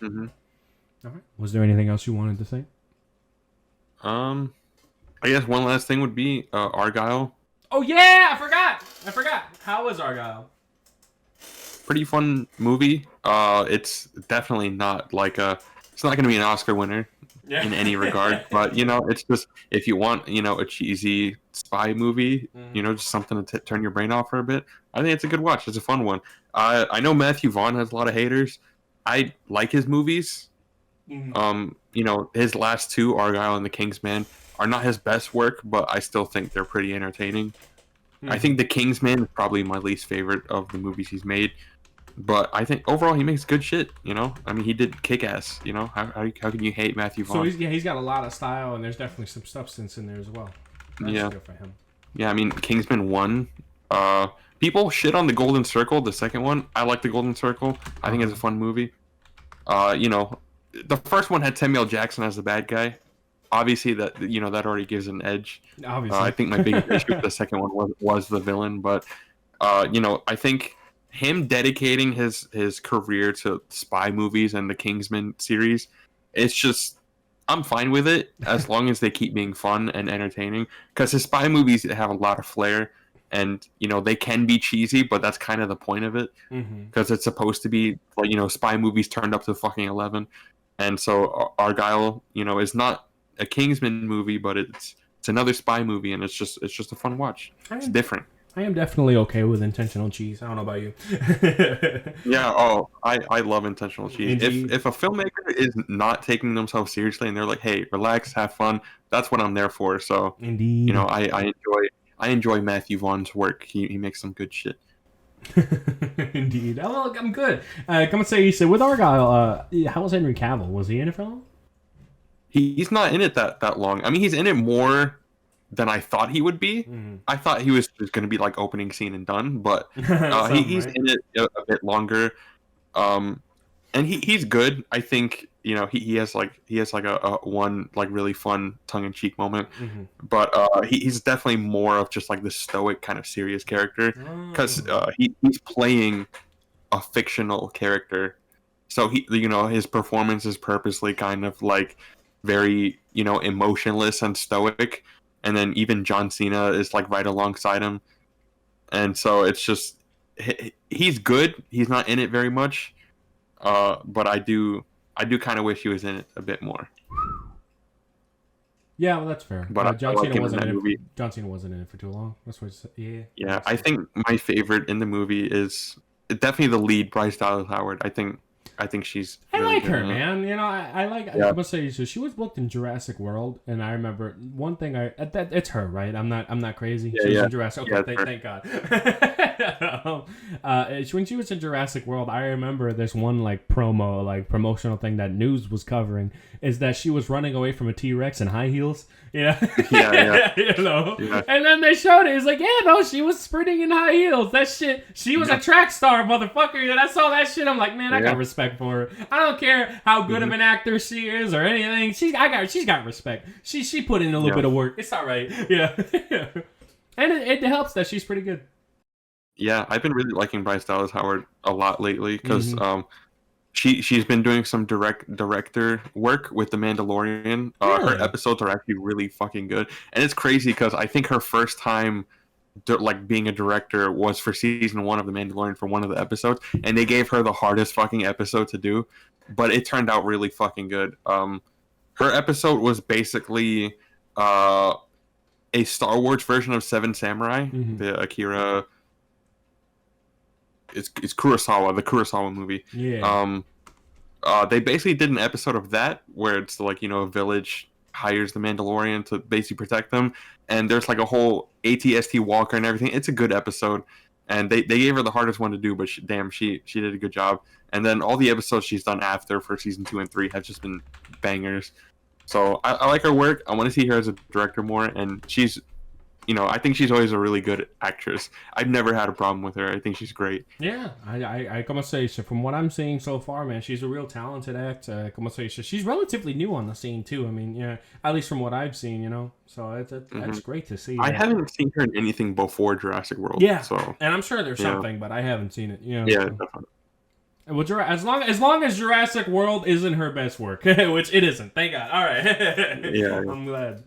Mm-hmm. All right. Was there anything else you wanted to say? I guess one last thing would be Argyle. Oh yeah, I forgot. How was Argyle? Pretty fun movie. It's definitely not like a. It's not going to be an Oscar winner Yeah. in any regard, but it's just if you want, a cheesy spy movie, Mm-hmm. just something to turn your brain off for a bit. I think it's a good watch. It's a fun one. I know Matthew Vaughn has a lot of haters. I like his movies. Mm-hmm. His last two, Argyle and The Kingsman, are not his best work, but I still think they're pretty entertaining. I Mm-hmm. think The Kingsman is probably my least favorite of the movies he's made, but I think overall he makes good shit. I mean, he did Kick Ass. How can you hate Matthew So Vaughn? he's got a lot of style, and there's definitely some substance in there as well. That's Yeah, good for him. yeah. I mean, Kingsman one. People shit on the Golden Circle, the second one. I like the Golden Circle. I think it's Uh-huh. a fun movie. The first one had Samuel Jackson as the bad guy. Obviously, that already gives an edge. I Obviously. think my biggest issue with the second one was the villain, but I think him dedicating his career to spy movies and the Kingsman series, it's just I'm fine with it as long as they keep being fun and entertaining. Because his spy movies have a lot of flair, and they can be cheesy, but that's kind of the point of it. Mm-hmm. Because it's supposed to be like spy movies turned up to fucking 11, and so Argyle, is not a Kingsman movie, but it's another spy movie, and it's just a fun watch. I It's am different. I am definitely okay with intentional cheese. I don't know about you. Yeah. Oh, I love intentional cheese. If Indeed. if a filmmaker is not taking themselves seriously and they're like, hey, relax, have fun, that's what I'm there for. So, Indeed. I enjoy Matthew Vaughn's work. He makes some good shit. Indeed. Oh, well, I'm good. Come and say, you said with Argyle, how was Henry Cavill? Was he in it for long? He's not in it that long. I mean, he's in it more than I thought he would be. Mm-hmm. I thought he was just going to be like opening scene and done, but Something, he's right? in it a bit longer. Um, and he's good. I think he has like a one like really fun tongue in cheek moment, Mm-hmm. but he's definitely more of just like the stoic kind of serious character because Oh. he's playing a fictional character, so his performance is purposely kind of like very emotionless and stoic, and then even John Cena is like right alongside him, and so it's just he's good. He's not in it very much, but I do kind of wish he was in it a bit more. Yeah, well, that's fair. But I like him in that movie. John Cena wasn't in it for too long. That's what. Yeah, that Yeah, makes I sense. think my favorite in the movie is definitely the lead, Bryce Dallas Howard. I think she's I really like good her, in it. man. I like. I Yeah. must say, so she was booked in Jurassic World, and I remember one thing. That it's her, right? I'm not crazy. Yeah, She was yeah, in Jurassic. yeah. Okay, It's her. thank God. When she was in Jurassic World, I remember this one like promo, like promotional thing that news was covering is that she was running away from a T Rex in high heels. Yeah, Yeah, yeah, yeah. And then they showed it. It's like, yeah, no, she was sprinting in high heels. That shit. She was a Yeah, track star, motherfucker. And I saw that shit. I'm like, man, I got yeah. respect for her. I don't care how good of Mhm. an actor she is or anything. She's got respect. She put in a little Yeah, bit of work. It's all right. Yeah, and it helps that she's pretty good. yeah. I've been really liking Bryce Dallas Howard a lot lately because Mm-hmm. she's been doing some director work with The Mandalorian. Her Really? episodes are actually really fucking good, and it's crazy because I think her first time like being a director was for season one of The Mandalorian for one of the episodes, and they gave her the hardest fucking episode to do, but it turned out really fucking good. Her episode was basically uh, a Star Wars version of Seven Samurai, Mm-hmm. the Akira. It's Kurosawa, the Kurosawa movie. Yeah. Um, they basically did an episode of that where it's like a village hires the Mandalorian to basically protect them, and there's like a whole ATST walker and everything. It's a good episode, and they gave her the hardest one to do, but damn, she did a good job. And then all the episodes she's done after for season 2 and 3 have just been bangers. So I like her work. I want to see her as a director more, and I think she's always a really good actress. I've never had a problem with her. I think she's great. Yeah, I gotta say, so from what I'm seeing so far, man, she's a real talented actor. Come say, so she's relatively new on the scene too. I mean, yeah, at least from what I've seen. So Hmm. that's great to see. I That. haven't seen her in anything before Jurassic World, Yeah, so and I'm sure there's yeah. something, but I haven't seen it. Yeah, So. definitely. Well, as long as Jurassic World isn't her best work, which it isn't, thank God. All right, Yeah. I'm glad.